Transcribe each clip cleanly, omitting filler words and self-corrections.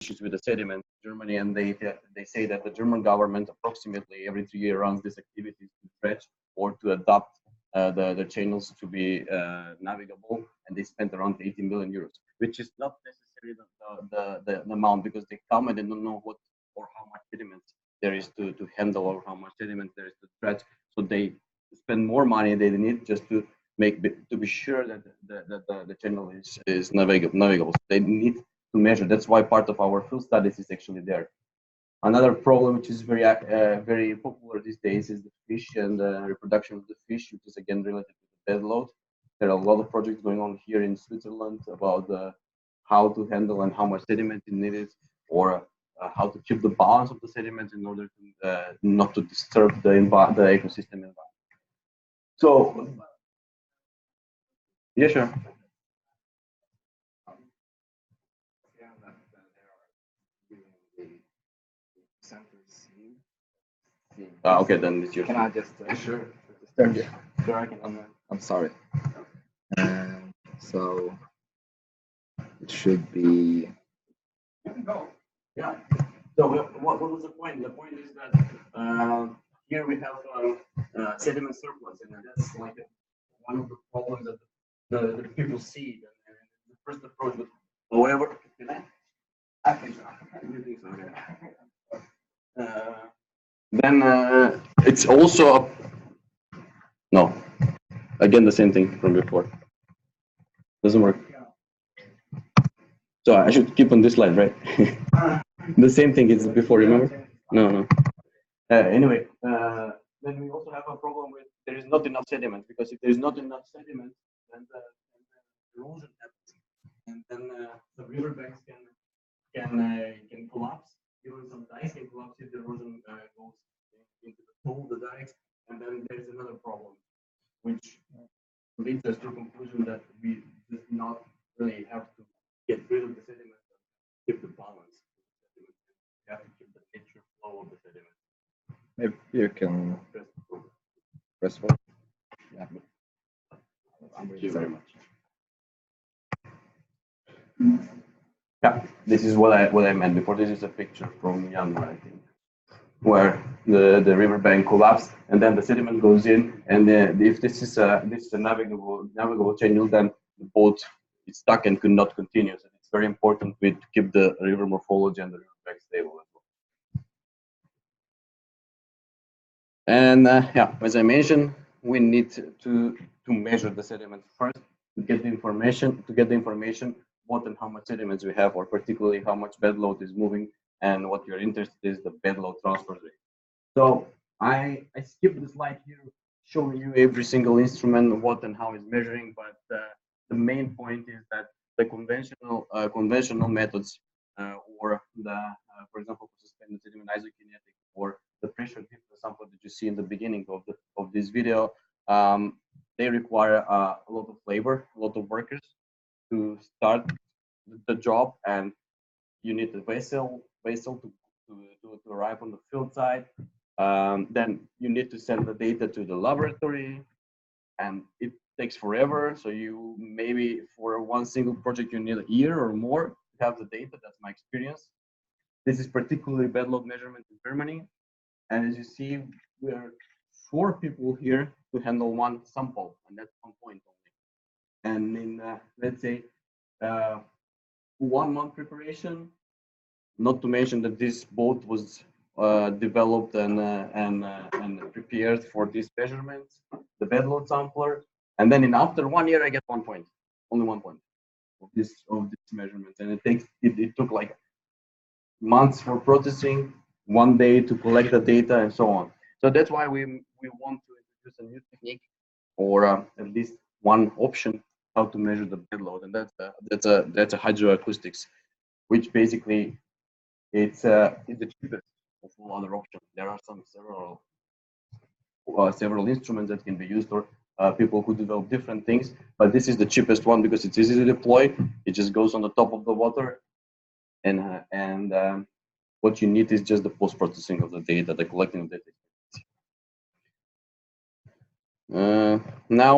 issues with the sediment in Germany, and they say that the German government approximately every 3 years runs these activities to dredge or to adapt the channels to be navigable, and they spent around 80 million euros, which is not necessarily the amount, because they come and they don't know what or how much sediment there is to handle, or how much sediment there is to dredge. So they spend more money than they need just to be sure that the channel is navigable. So they need to measure. That's why part of our field studies is actually there. Another problem which is very popular these days is the fish and the reproduction of the fish, which is again related to the bed load. There are a lot of projects going on here in Switzerland about how to handle and how much sediment is needed, or how to keep the balance of the sediment in order to not to disturb the ecosystem environment. So, yeah, sure. Okay, then it's your. Can I just sure? Sure, I can. I'm sorry. So it should be. Yeah. So what was the point? The point is that here we have sediment surplus, and that's like one of the problems that the people see. And the first approach, but however, I think so. You think so? Okay. Then it's also no. Again, the same thing from before. Doesn't work. So I should keep on this slide, right? The same thing is before, remember? No. Anyway, then we also have a problem with there is not enough sediment, because if there is not enough sediment, then the erosion happens, and then the riverbanks can collapse. Even some dikes can collapse if the erosion goes into the pool, the dikes, and then there's another problem, which leads us to a conclusion that we do not really have to get rid of the sediment, keep the balance. We have to keep the nature flow of the sediment. Maybe you can press one. Yeah. Thank you very much. Yeah, this is what I meant before. This is a picture from January, I think, where the riverbank collapsed, and then the sediment goes in, and if this is a navigable channel, then the boat is stuck and could not continue. So it's very important to keep the river morphology and the riverbank stable as well. And yeah, as I mentioned, we need to measure the sediment first to get the information what and how much sediments we have, or particularly how much bed load is moving, and what you're interested in is the bed load transfer rate. So I skipped the slide here showing you every single instrument, what and how it's measuring, but the main point is that the conventional methods, or the for example, suspended sediment isokinetic, or the pressure difference sample that you see in the beginning of this video, they require a lot of labor, a lot of workers to start the job, and you need a vessel to arrive on the field site. Then you need to send the data to the laboratory, and it takes forever. So you maybe for one single project you need a year or more to have the data. That's my experience. This is particularly bed load measurement in Germany, and as you see, we are 4 people here to handle one sample, and that's 1 point only. And in let's say 1 month preparation, not to mention that this boat was developed and prepared for these measurements, the bed load sampler, and then after 1 year I get 1 point, only 1 point of this measurements, and it took like months for processing, 1 day to collect the data, and so on. So that's why we want to introduce a new technique, or at least one option how to measure the bed load, and that's a hydro-acoustics, which basically it's the cheapest of all other options. There are several instruments that can be used, or people who develop different things, but this is the cheapest one because it's easy to deploy. It just goes on the top of the water, and what you need is just the post-processing of the data, the collecting of data. Now,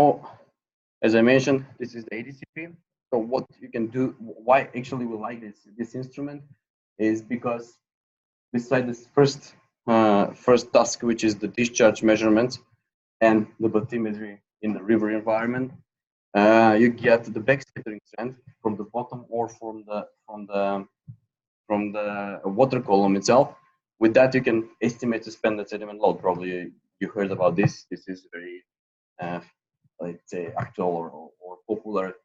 as I mentioned, this is the ADCP. So what you can do, why actually we like this instrument, is because beside this first task, which is the discharge measurement and the bathymetry in the river environment, you get the backscattering trend from the bottom or from the water column itself. With that, you can estimate suspended sediment load. Probably you heard about this. This is very, let's say, actual or popular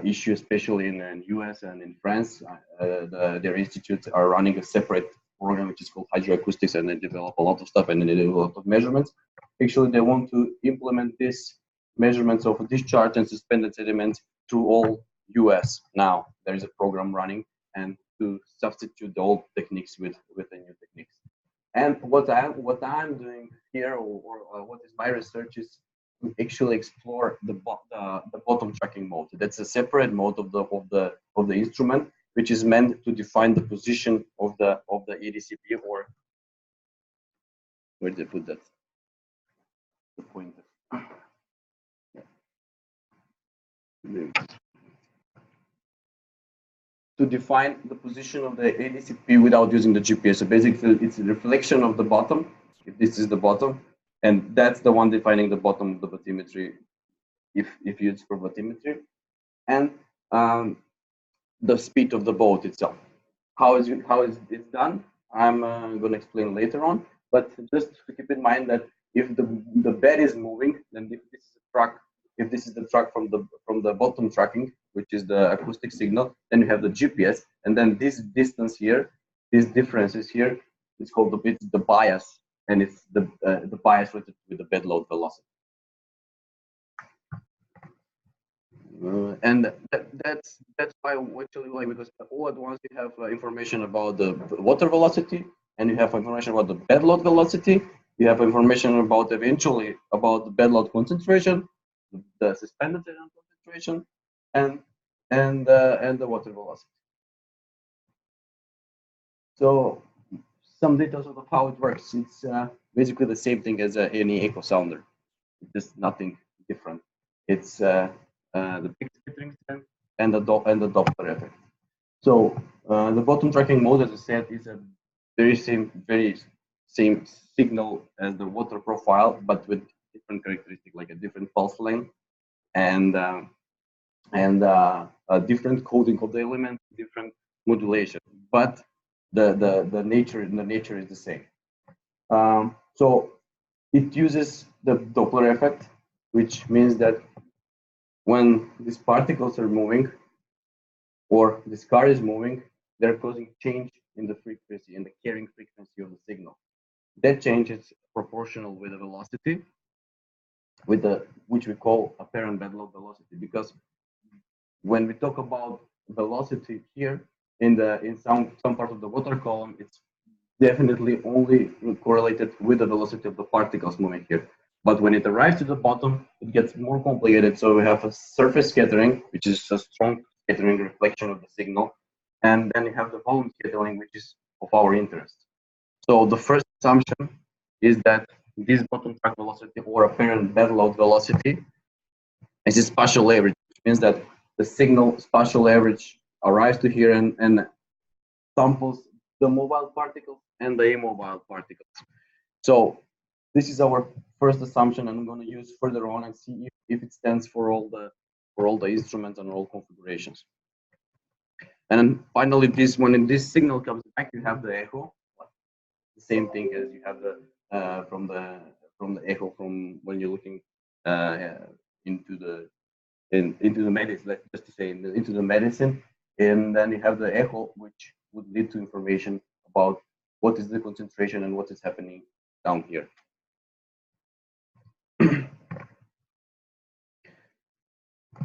issue, especially in the US and in France. Their institutes are running a separate program which is called hydro-acoustics, and they develop a lot of stuff and they do a lot of measurements. Actually, they want to implement this measurements of discharge and suspended sediment through all US now. There is a program running, and to substitute the old techniques with the new techniques. And what I'm doing here, or what is my research, is to actually explore the bottom tracking mode. That's a separate mode of the instrument, which is meant to define the position of the ADCP, or where did they put that? The pointer. To define the position of the ADCP without using the GPS. So basically, it's a reflection of the bottom. If this is the bottom, and that's the one defining the bottom of the bathymetry, if used for bathymetry, and the speed of the boat itself. How is it done? I'm going to explain later on. But just to keep in mind that if the bed is moving, then if this is a track, if this is the track from the bottom tracking, which is the acoustic signal, then you have the GPS, and then this distance here, these differences here, it's called the bias, and it's the bias with the bed load velocity. And that's why we actually like, because all at once you have information about the water velocity, and you have information about the bed load velocity. You have information about eventually about the bed load concentration, the suspended sediment concentration, and the water velocity. So some details of how it works. It's basically the same thing as any echo sounder. It's nothing different. It's the backscattering trend and the Doppler effect. So the bottom tracking mode, as I said, is a very same signal as the water profile, but with different characteristics, like a different pulse length and a different coding of the element, different modulation. But the nature is the same. So it uses the Doppler effect, which means that when these particles are moving, or this car is moving, they're causing change in the frequency, in the carrying frequency of the signal. That change is proportional with the velocity, which we call apparent bedload velocity. Because when we talk about velocity here in some part of the water column, it's definitely only correlated with the velocity of the particles moving here. But when it arrives to the bottom, it gets more complicated. So we have a surface scattering, which is a strong scattering reflection of the signal. And then you have the volume scattering, which is of our interest. So the first assumption is that this bottom track velocity, or apparent bed load velocity, is a spatial average, which means that the signal spatial average arrives to here and samples the mobile particles and the immobile particles. So this is our first assumption, and I'm going to use further on and see if it stands for all the instruments and all configurations. And then finally, when this signal comes back, you have the echo. The same thing as you have the from the echo from when you're looking into the medicine. Let's just say into the medicine, and then you have the echo, which would lead to information about what is the concentration and what is happening down here.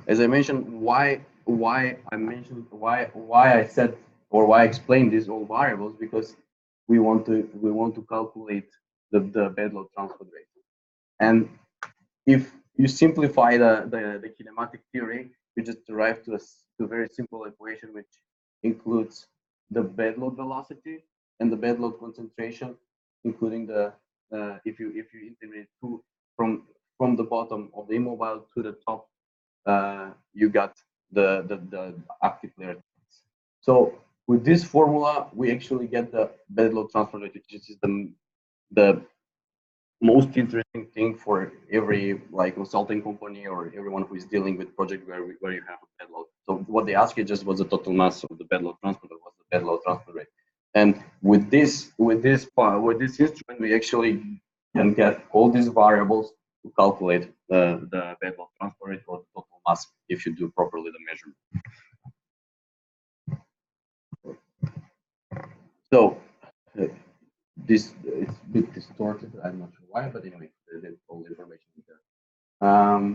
As I mentioned, why I said, or why I explained these all variables, because we want to calculate the bed load transfer rate. And if you simplify the kinematic theory, you just arrive to a very simple equation, which includes the bed load velocity and the bed load concentration, including the if you integrate two from the bottom of the immobile to the top, you got the active layer. So with this formula, we actually get the bedload transfer rate, which is the most interesting thing for every like consulting company or everyone who is dealing with project where you have a bedload. So what they ask you just was the total mass of the bedload transfer, was the bedload transfer rate. And with this instrument, we actually can get all these variables to calculate the bedload transfer rate or the total mass if you do properly the measurement. So this it's a bit distorted. I'm not sure why, but anyway, there's all the information there.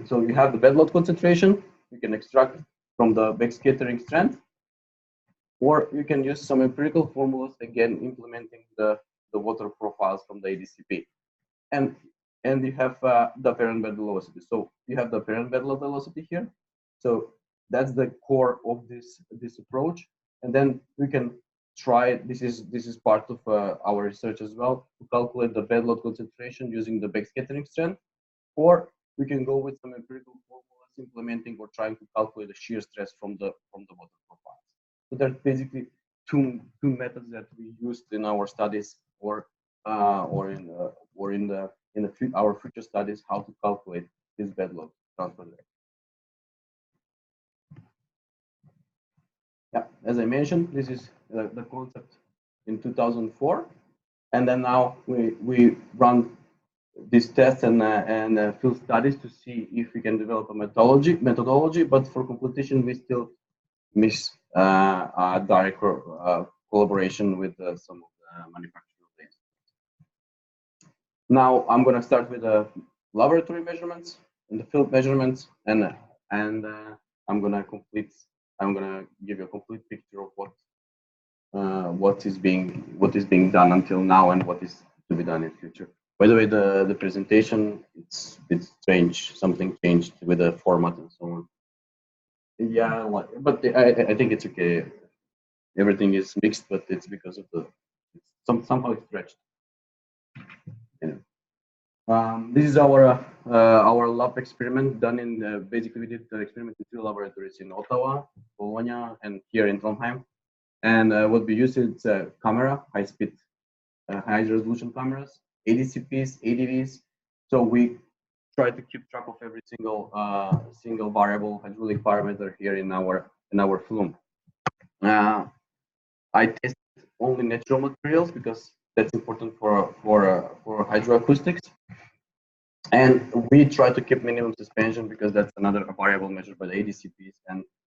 So you have the bedload concentration. You can extract from the backscattering strength, or you can use some empirical formulas again, implementing the water profiles from the ADCP, and you have the apparent bed velocity. So you have the apparent bedload velocity here. So that's the core of this approach, and then we can try, this is part of our research as well, to calculate the bedload concentration using the backscattering strength, or we can go with some empirical formulas implementing or trying to calculate the shear stress from the water profiles. So there's basically two methods that we used in our studies, or in our future studies, how to calculate this bedload transfer rate. Yeah, as I mentioned, this is the concept in 2004, and then now we run these tests and field studies to see if we can develop a methodology. But for competition, we still miss a direct collaboration with some of the manufacturers. Now I'm going to start with the laboratory measurements and the field measurements, and I'm going to give you a complete picture of what is being done until now and what is to be done in the future. By the way, the presentation, it's strange. Something changed with the format and so on. Yeah, but I think it's okay. Everything is mixed, but it's because of somehow it's stretched. Anyway. This is our lab experiment done in basically we did the experiment in 2 laboratories in Ottawa, Bologna, and here in Trondheim. And what we use is a camera, high-speed, high-resolution cameras, ADCPs, ADVs. So we try to keep track of every single variable hydraulic parameter here in our flume. I tested only natural materials because that's important for hydroacoustics, and we try to keep minimum suspension because that's another variable measured by the ADCPs,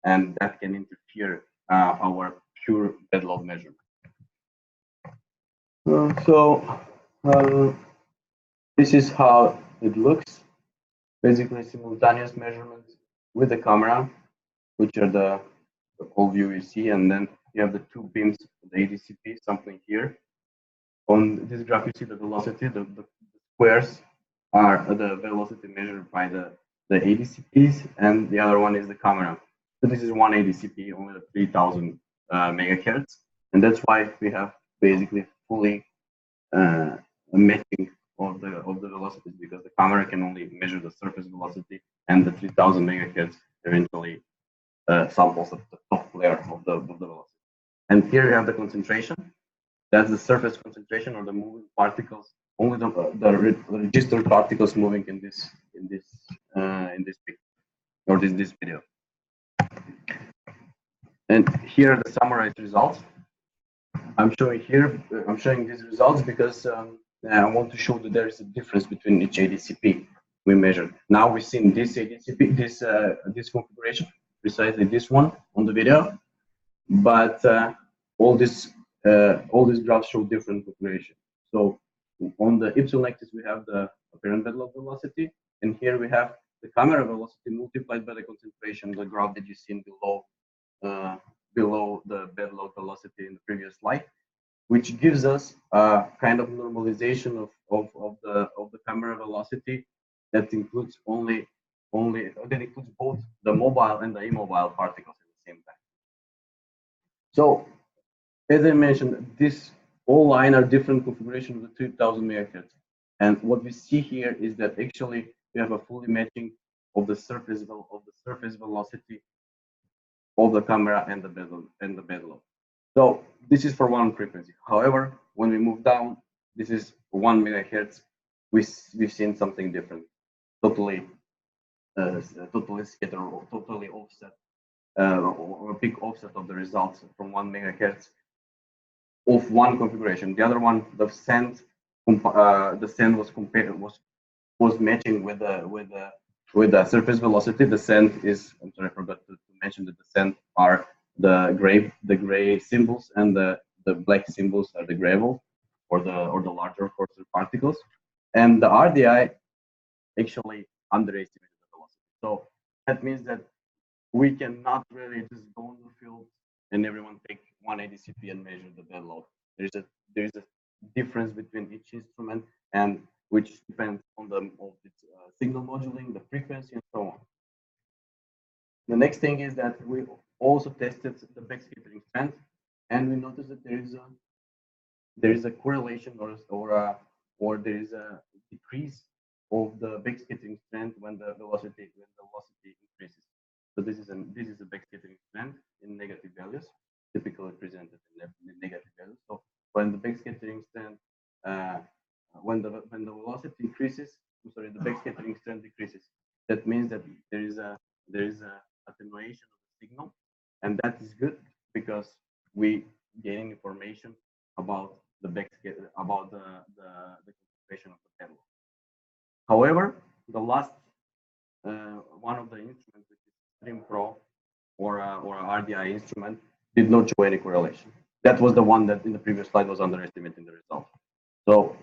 and that can interfere our pure bedload measurement. This is how it looks. Basically, simultaneous measurements with the camera, which are the whole view you see, and then you have the 2 beams of the ADCP sampling here. On this graph, you see the velocity. The squares are the velocity measured by the ADCPs, and the other one is the camera. So this is one ADCP, only the 3000 megahertz, and that's why we have basically fully matching of the velocities, because the camera can only measure the surface velocity, and the 3000 megahertz eventually samples of the top layer of the velocity. And here you have the concentration. That's the surface concentration, or the moving particles. Only the registered particles moving in this picture, or this video. And here are the summarized results. I'm showing these results because I want to show that there is a difference between each ADCP we measured. Now we've seen this ADCP, this configuration, precisely this one on the video, but all these graphs show different configuration. So on the ipsilon axis we have the apparent bedload velocity, and here we have the camera velocity multiplied by the concentration, the graph that you've seen below the bedload velocity in the previous slide, which gives us a kind of normalization of the camera velocity that includes that includes both the mobile and the immobile particles at the same time. So as I mentioned, this all line are different configuration of the 3000 megahertz, and what we see here is that actually we have a fully matching of the surface velocity of the camera and the bedload. So this is for one frequency. However, when we move down, this is 1 megahertz. We've seen something different, totally totally scatter or totally offset, or a big offset of the results from 1 megahertz of one configuration. The other one, the send was compared was matching with the surface velocity. The send is, I'm sorry, I forgot to mention that the send are the gray symbols, and the black symbols are the gravel or the larger coarser particles. And the RDI actually underestimated the velocity. So that means that we cannot really just go on the field and everyone take one ADCP and measure the bed load. There's a difference between each instrument, and which depends on its signal modeling, the frequency, and so on. The next thing is that we also tested the backscattering strength, and we noticed that there is a correlation or there is a decrease of the backscattering strength when the velocity increases. So this is a backscattering strength in negative values, typically presented in negative values. So when the backscattering strength when the velocity increases, the backscattering strength decreases. That means that there is a attenuation of the signal, and that is good because we gain information about the about the concentration of the pedal. However, the last one of the instruments, which is Stream Pro or RDI instrument, did not show any correlation. That was the one that in the previous slide was underestimating the result. So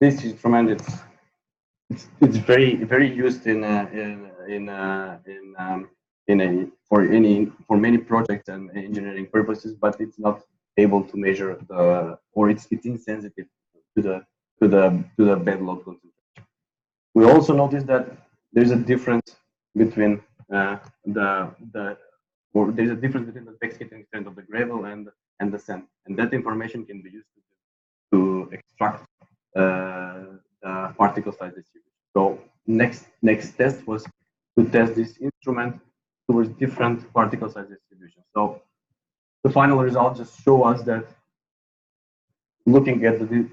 this instrument, it's very used for many projects and engineering purposes, but it's not able to measure it's insensitive to the bed load concentration. We also noticed that there's a difference between there's a difference between the backscattering strength of the gravel and the sand, and that information can be used to extract the particle size distribution. So next test was to test this instrument towards different particle size distribution. So the final results just show us that looking at the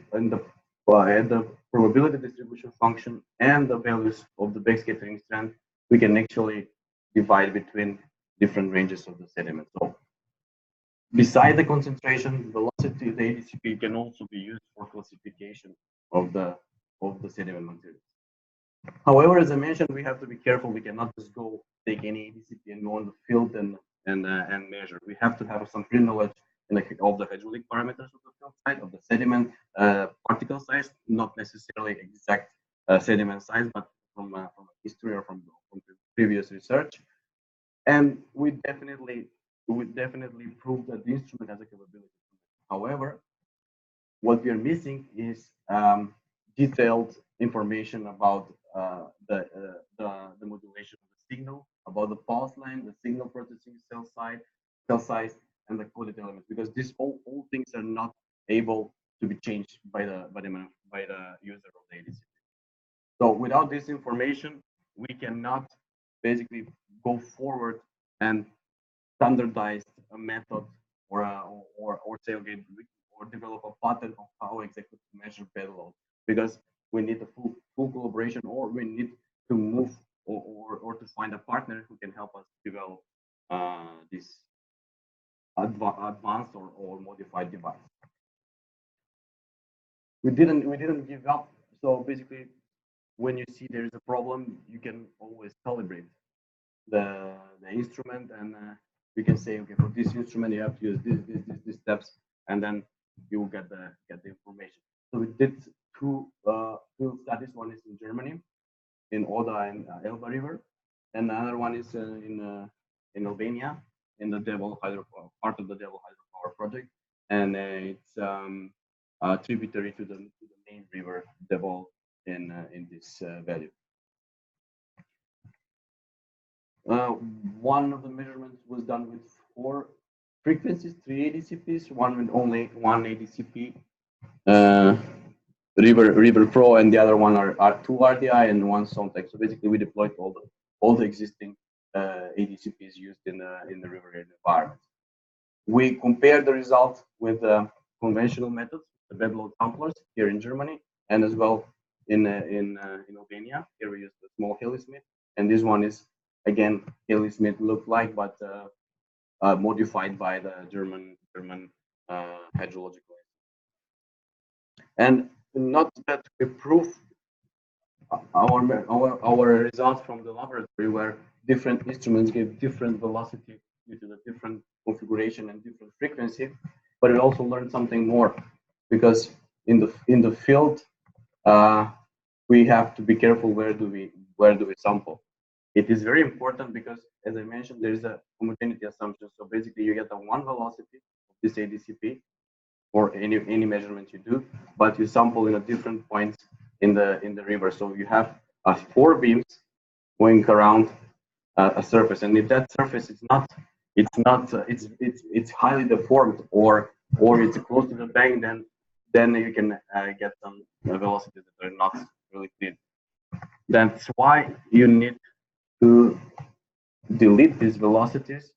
probability distribution function and the values of the backscattering strength, we can actually divide between different ranges of the sediment. So beside the concentration, velocity, the ADCP can also be used for classification of the sediment materials. However, as I mentioned, we have to be careful. We cannot just go take any ADCP and go on the field and measure. We have to have some pre-knowledge of the hydraulic parameters of the field side, of the sediment particle size, not necessarily exact sediment size, but from history or from previous research. And we definitely prove that the instrument has a capability. However, what we are missing is detailed information about the modulation of the signal, about the pulse line, the signal processing cell size, and the coded elements, because these all things are not able to be changed by the user of the ADCP. So without this information, we cannot basically go forward and standardize a method or tailgate or develop a pattern of how exactly to measure bed load, because we need a full collaboration, or we need to move or to find a partner who can help us develop this advanced or modified device. We didn't give up. So basically, when you see there is a problem, you can always calibrate the instrument, and you can say, okay, for this instrument you have to use these steps, and then you will get the information. So we did two field studies. One is in Germany, in Oda and Elba River, and another one is in Albania, in the Devil hydropower, part of the Devil hydropower project, and it's tributary to the main river Devil in this value. One of the measurements was done with 4 frequencies, 3 ADCPs, one with only 1 ADCP, River Pro, and the other one are 2 RDI and 1 Sontech. So basically, we deployed all the existing ADCPs used in the river environment. we compare the result with conventional methods, the bedload samplers here in Germany, and as well in Albania. Here we use the small Haley-Smith, and this one is again Haley-Smith look like, but modified by the German hydrological. And not that we prove our results from the laboratory, where different instruments give different velocity due to the different configuration and different frequency, but we also learned something more, because in the field we have to be careful where do we sample. It is very important because, as I mentioned, there is a homogeneity assumption. So basically, you get a one velocity of this ADCP for any measurement you do, but you sample in a different points in the river. So you have 4 beams going around a surface, and if that surface is it's highly deformed or it's close to the bank, then you can get some velocities that are not really clear. That's why you need to delete these velocities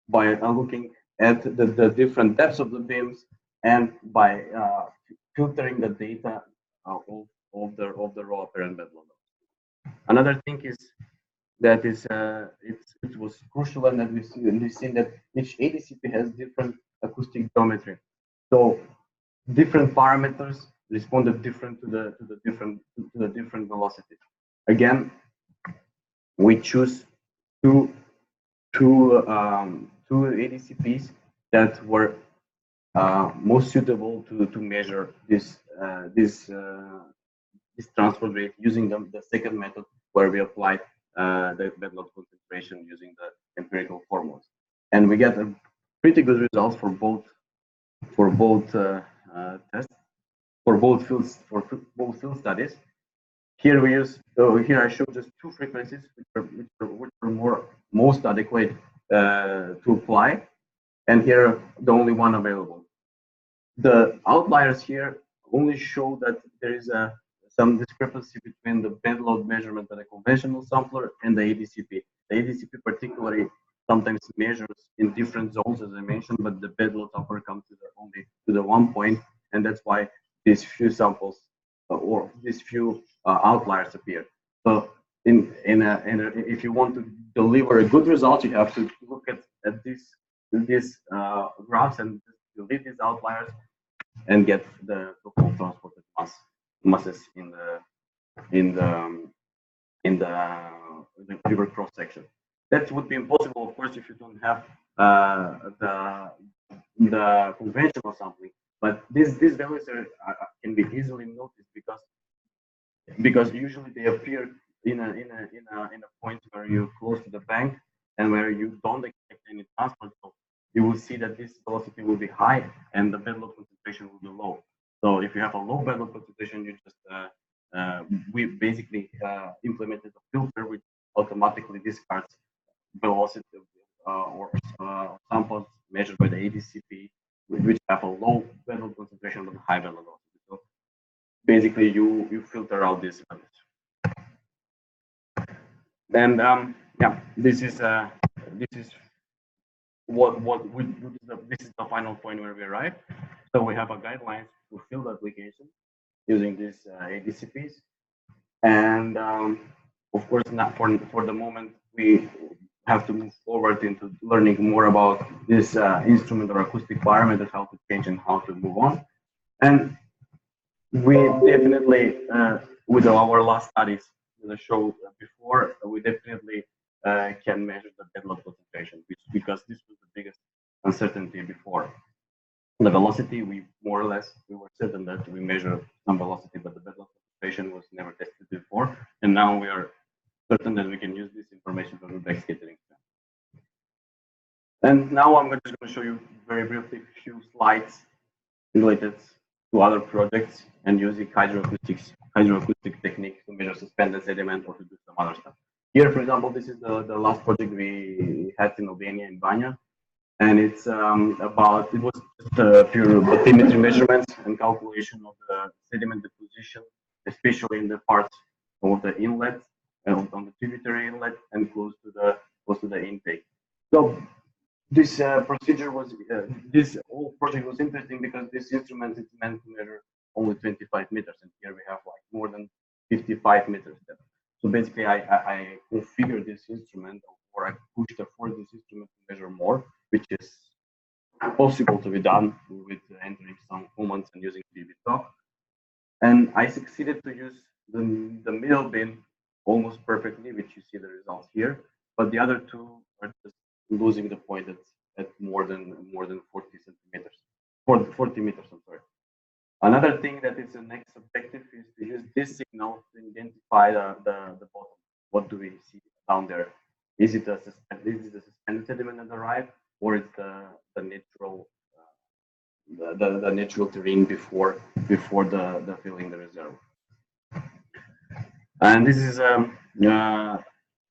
by looking at the different depths of the beams and by filtering the data of the raw apparent bed load. Another thing is that it was crucial, and that we've seen that each ADCP has different acoustic geometry. So different parameters responded different to the different velocities. Again, we choose two ADCPs that were most suitable to measure this transport rate using the second method, where we applied the bedload concentration using the empirical formulas, and we get a pretty good results for both tests, for both field studies. Here we use, here I show just 2 frequencies which are most adequate to apply, and here the only one available. The outliers here only show that there is some discrepancy between the bedload measurement at a conventional sampler and the ADCP. The ADCP particularly sometimes measures in different zones, as I mentioned, but the bedload sampler comes only to the 1 point, and that's why these few samples or these few outliers appear. So if you want to deliver a good result, you have to look at these graphs and delete these outliers and get the whole transported masses in the river cross section. That would be impossible, of course, if you don't have the conventional sampling. But these values can be easily noticed because usually they appear in a point where you're close to the bank and where you don't expect any transport. So you will see that this velocity will be high and the bedload concentration will be low. So if you have a low bedload concentration, you just we basically implemented a filter which automatically discards velocity or samples measured by the ADCP, which have a low bedload concentration but high bedload velocity. So basically, you filter out these values. And yeah, this is this is the final point where we arrive. So we have a guidelines for field application using these ADCPs, and of course, not for the moment we have to move forward into learning more about this instrument or acoustic parameters, how to change and how to move on. And we definitely, with our last studies, as I showed before, we definitely can measure the bedload concentration, because this was the biggest uncertainty before. The velocity, we more or less, we were certain that we measure some velocity, but the bedload concentration was never tested before, and now we are certain that we can use this information for the backscattering. And now I'm just going to show you very briefly a few slides related to other projects and using hydro-acoustic technique to measure suspended sediment or to do some other stuff. Here, for example, this is the last project we had in Albania, in Banja, and it's it was just pure bathymetry measurements and calculation of the sediment deposition, especially in the parts of the inlet, on the tributary inlet and close to the intake. So this procedure was this whole project was interesting because this instrument is meant to measure only 25 meters, and here we have like more than 55 meters depth. So basically, I configured this instrument, or I pushed for this instrument to measure more, which is possible to be done with entering some commands and using VBTalk. And I succeeded to use the middle bin almost perfectly, which you see the results here. But the other two are just losing the point at more than 40 centimeters, 40 meters. I'm sorry. Another thing that is the next objective is to use this signal to identify the bottom. What do we see down there? Is it a suspended sediment at the right, or is the natural the natural terrain before the filling the reservoir? And this is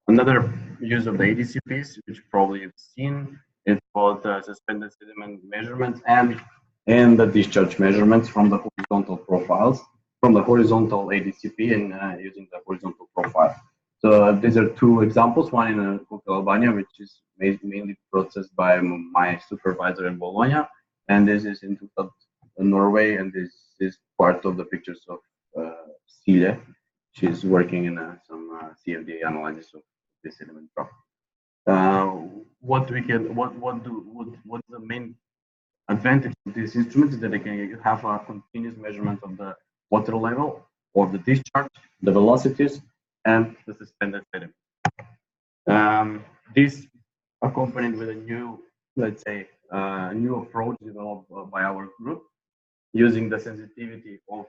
another use of the ADCPs, which probably you've seen. It's called suspended sediment measurements and the discharge measurements from the horizontal profiles, from the horizontal ADCP and using the horizontal profile. So these are two examples, one in Albania, which is mainly processed by my supervisor in Bologna, and this is in Norway, and this is part of the pictures of Sile. She's working in some CFD analysis of the sediment rock. What's the main advantage of this instrument is that they can have a continuous measurement of the water level, of the discharge, the velocities, and the suspended sediment. This accompanied with a new, let's say, new approach developed by our group, using the sensitivity of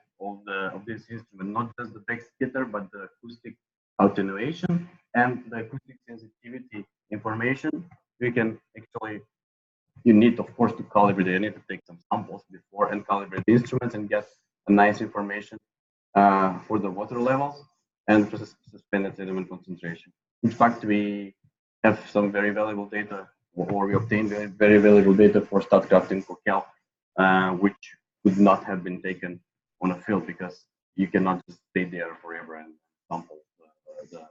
this instrument, not just the backscatter, but the acoustic attenuation and the acoustic sensitivity information. We can actually, you need of course to calibrate it. You need to take some samples before and calibrate the instruments and get a nice information for the water levels and for the suspended sediment concentration. In fact, we have some very valuable data, or we obtained very valuable data for StatCraft in Coquel, which could not have been taken on a field because you cannot just stay there forever and sample the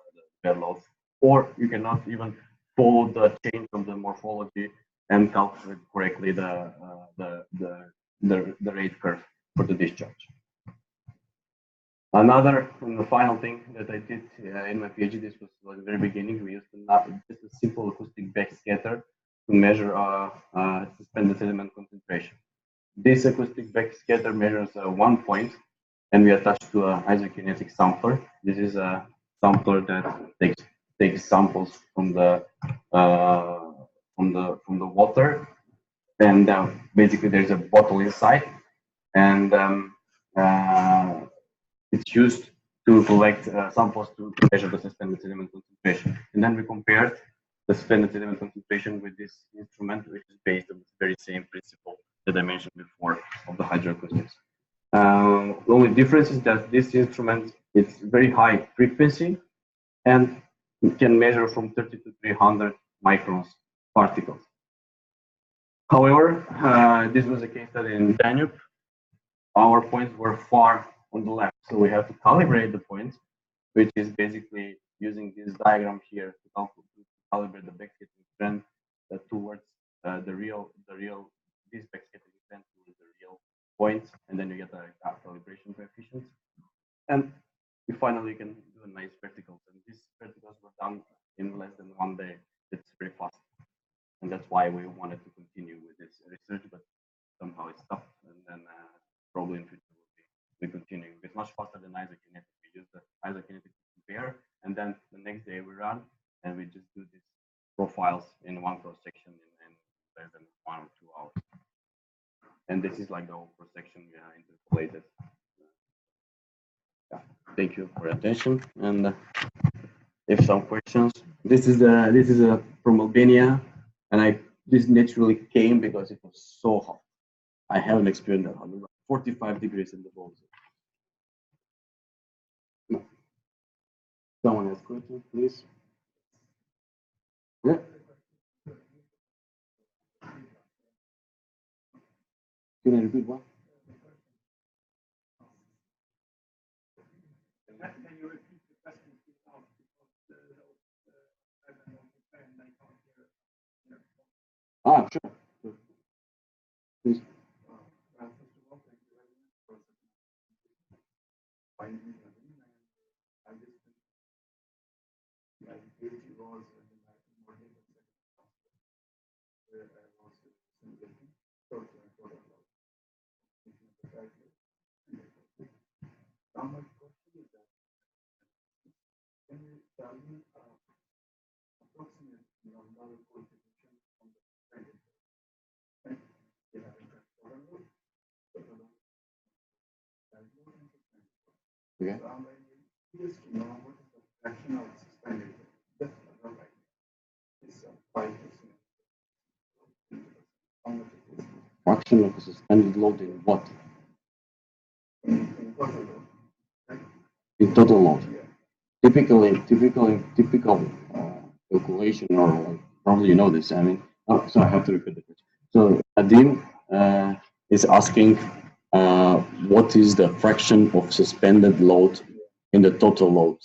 bedload, or you cannot even follow the change of the morphology and calculate correctly the rate curve for the discharge. Another and the final thing that I did in my PhD, this was at the very beginning. We used just a simple acoustic backscatter to measure suspended sediment concentration. This acoustic backscatter measures 1 point, and we attach to an isokinetic sampler. This is a sampler that takes samples from the water, and basically there's a bottle inside, and it's used to collect samples to measure the suspended sediment concentration. And then we compared the suspended sediment concentration with this instrument, which is based on the very same principle that I mentioned before of the hydroacoustics. The only difference is that this instrument is very high frequency and it can measure from 30 to 300 microns particles. However, this was a case study in Danube. Our points were far on the left, so we have to calibrate the points, which is basically using this diagram here to calibrate the backscattering trend towards the real this backscattering trend towards the real points, and then you get the calibration coefficients, and you finally can do a nice verticals. And these verticals were done in less than 1 day. It's very fast, and that's why we wanted to continue with this research, but somehow it stopped, and then probably in future we continue. It's much faster than isokinetic. We use the isokinetic to compare, and then the next day we run and we just do these profiles in one cross section in less than 1 or 2 hours. And this is like the whole cross section interpolated. Yeah. Thank you for your attention. And if some questions, this is from Albania, and this naturally came because it was so hot. I haven't experienced that hot. 45 degrees in the balls. No. Someone has questions, please. Yeah. Can I repeat one? Can you repeat the question because Ah, sure. Please. Okay. Fraction of the suspended load in what? In total load. Typical calculation, or like, probably you know this. I mean, oh, sorry, I have to repeat the question. So Adim is asking, what is the fraction of suspended load in the total load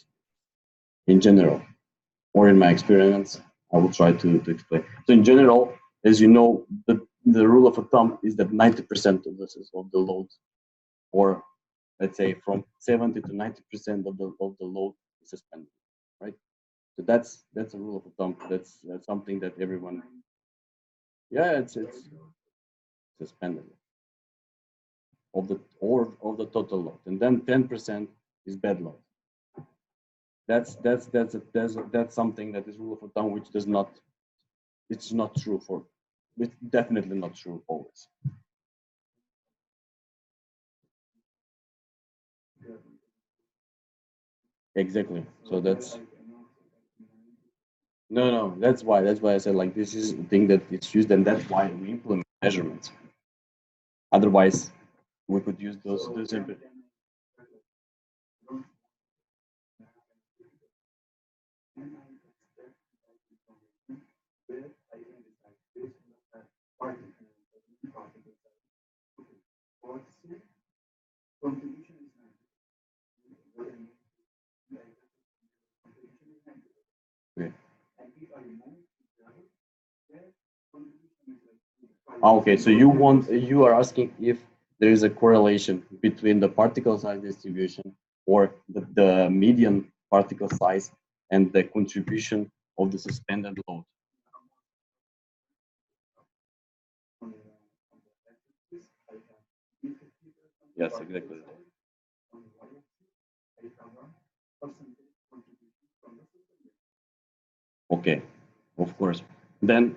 in general, or in my experiments? I will try to explain. So in general, as you know, the rule of thumb is that 90% of the load, or let's say from 70 to 90% of the load is suspended, right? So that's a rule of thumb. That's something that everyone. Yeah, it's suspended of the total load, and then 10% is bed load. That's something that is rule of thumb, which does not. It's not true for. It's definitely not true always. Exactly. So that's. No, that's why I said, like, this is the thing that it's used, and that's why we implement measurements. Otherwise, we could use those. Okay. Okay, so you are asking if there is a correlation between the particle size distribution, or the median particle size, and the contribution of the suspended load. Yes, exactly. Okay, of course. Then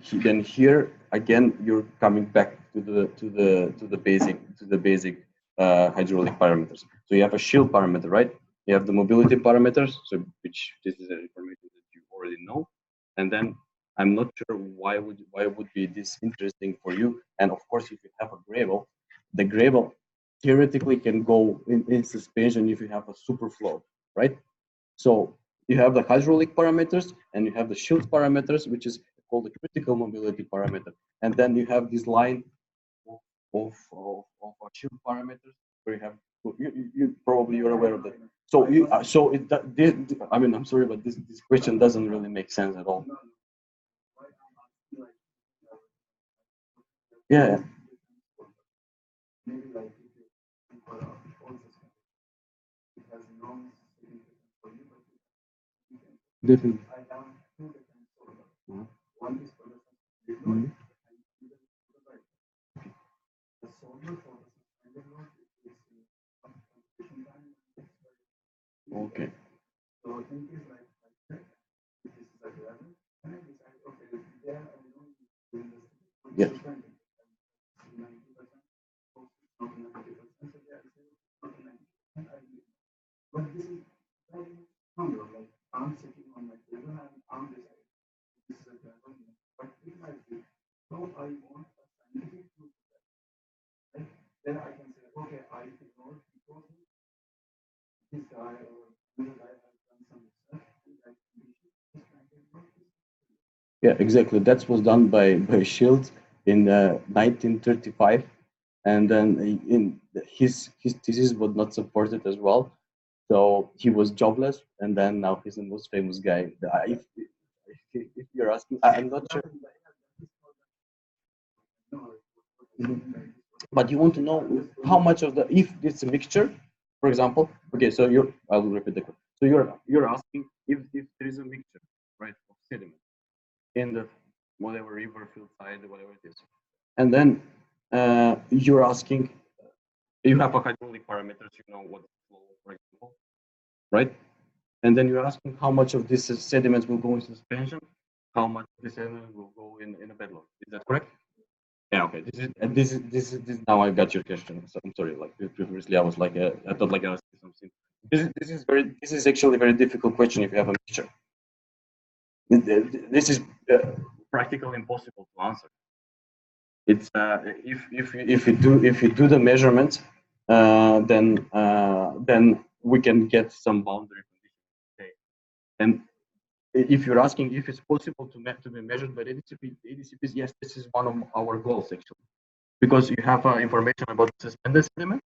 here again, you're coming back to the basic hydraulic parameters. So you have a shield parameter, right? You have the mobility parameters, so which this is information that you already know. And then I'm not sure why would be this interesting for you. And of course, if you have a gravel, the gravel theoretically can go in suspension if you have a super flow, right? So you have the hydraulic parameters, and you have the shield parameters, which is called the critical mobility parameter. And then you have this line of shield parameters where you have, you probably you're aware of that. So I mean, I'm sorry, but this question doesn't really make sense at all. Yeah. Definitely. Mhm. Okay. Yeah. Yeah, exactly. That was done by Shields in 1935, and then in his thesis was not supported as well, so he was jobless, and then now he's the most famous guy. If you're asking, I'm not sure. But you want to know how much of the, if it's a mixture, for example. Okay, so I will repeat the question. So you're asking if there is a mixture, right, of sediment in the whatever river, field side, whatever it is, and then you're asking, you have a hydraulic parameters, you know what flow, for example, right? And then you're asking how much of this sediments will go in suspension, how much of this sediment will go in a bedload. Is that correct? Yeah. Okay. This is now I got your question. So I'm sorry. Like previously, I was like I thought like I was something. This is actually a very difficult question if you have a mixture. This is practically impossible to answer. It's if you do the measurements, then we can get some boundary conditions. Okay. And if you're asking if it's possible to be measured by ADCPs, yes, this is one of our goals actually, because you have information about the suspended sediment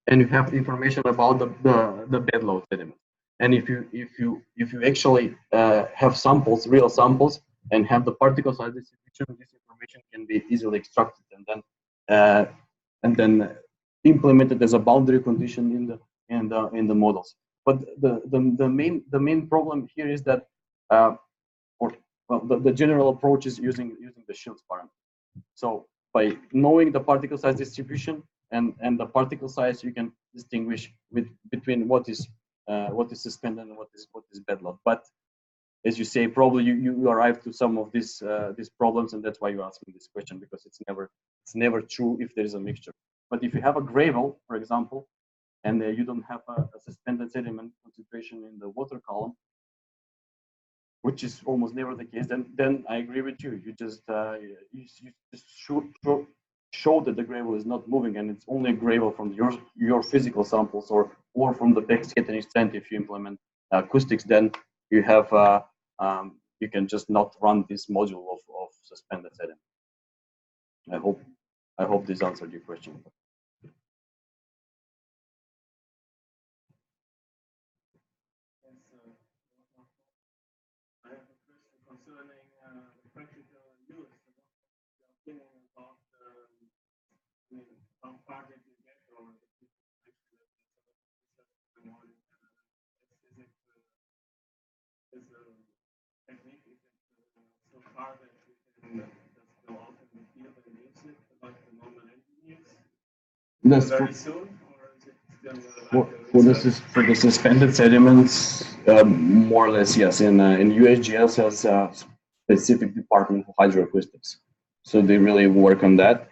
and you have information about the bedload sediment. And if you actually have samples, real samples, and have the particle size distribution, this information can be easily extracted and then implemented as a boundary condition in the models. But the main problem here is that the general approach is using the Shields parameter. So by knowing the particle size distribution and the particle size, you can distinguish between what is suspended and what is bedload. But as you say, probably you arrive to some of these problems, and that's why you're asking this question, because it's never true if there is a mixture. But if you have a gravel, for example, and you don't have a suspended sediment concentration in the water column, which is almost never the case, then I agree with you. You just show that the gravel is not moving, and it's only gravel from your physical samples or from the backscattering strength. If you implement acoustics, then you have you can just not run this module of suspended sediment. I hope this answered your question. I have a question concerning the practical use. Thinking about how far did you get, or is a technique, is it so far that you can just go out in the field and use it like the normal engineers very soon, or is it still for the suspended sediments, more or less, yes. In USGS has a specific department for hydroacoustics, so they really work on that.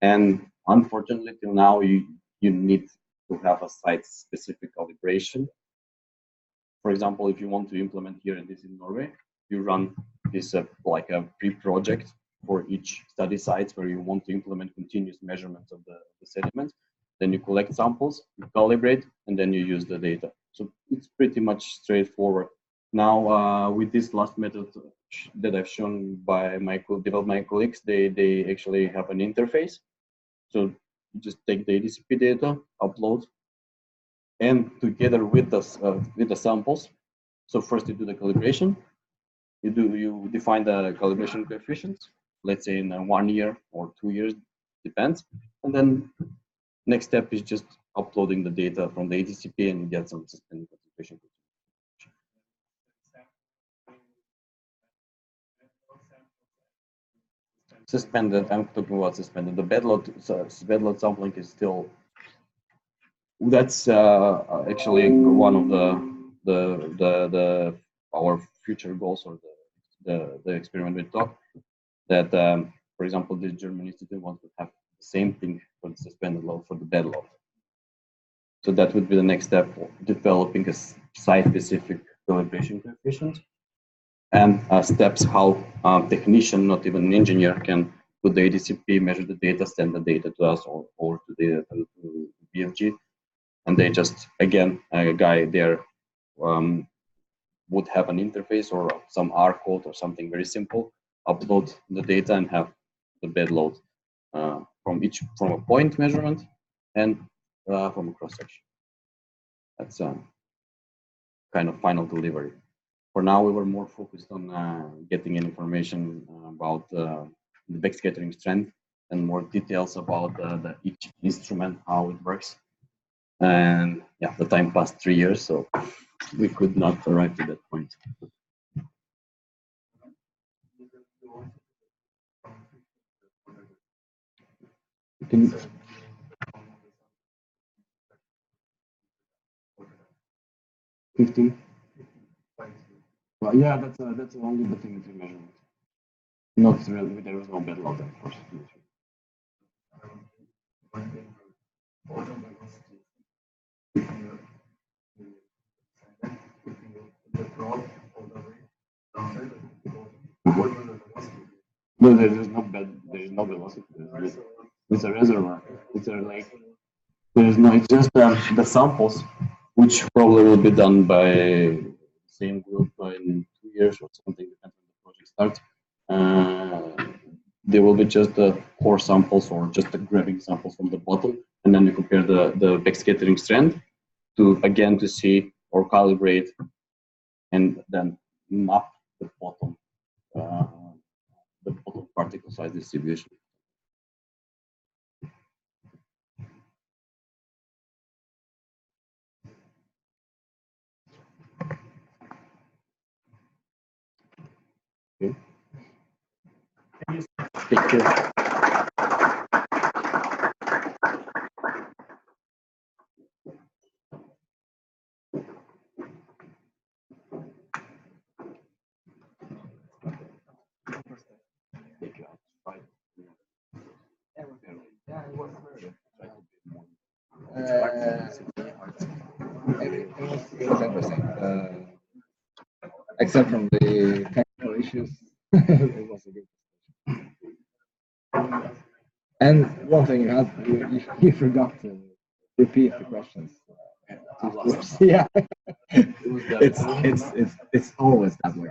And unfortunately, till now, you need to have a site-specific calibration. For example, if you want to implement here, and this in Norway, you run this like a pre-project for each study sites where you want to implement continuous measurements of the sediments. Then you collect samples, you calibrate, and then you use the data. So it's pretty much straightforward. Now, with this last method that I've shown by developed my colleagues, they actually have an interface. So you just take the ADCP data, upload, and together with the samples. So first you do the calibration. You define the calibration coefficients. Let's say in 1 year or 2 years, depends. And then next step is just uploading the data from the ADCP and get some suspended concentration. Suspended. I'm talking about suspended. The bedload sampling is still. That's actually one of our future goals, or the experiment we talked. That for example, the German institute wants to have the same thing for the suspended load for the bedload. So that would be the next step, developing a site-specific calibration coefficient, and steps how technician, not even an engineer, can put the ADCP, measure the data, send the data to us or to the BFG, and they just, again, a guy there would have an interface or some R code or something very simple, upload the data and have the bedload from a point measurement and from a cross section. That's kind of final delivery. For now, we were more focused on getting information about the backscattering strength and more details about each instrument, how it works. And yeah, the time passed 3 years, so we could not arrive to that point. Can 15? Well, yeah, that's only bathymetry measurement. Not really, there was no bedload, of course. No, there is no velocity. It's a reservoir. It's a lake. There is no. It's just the samples, which probably will be done by the same group in 2 years or something, depending on the project starts. They will be just the core samples or just the grabbing samples from the bottom, and then you compare the backscattering strength to see or calibrate, and then map the bottom particle size distribution. Okay. Thank you. It was interesting. Except from the technical issues, it was a good discussion. And one thing you forgot to repeat the questions. Yeah, it's always that way.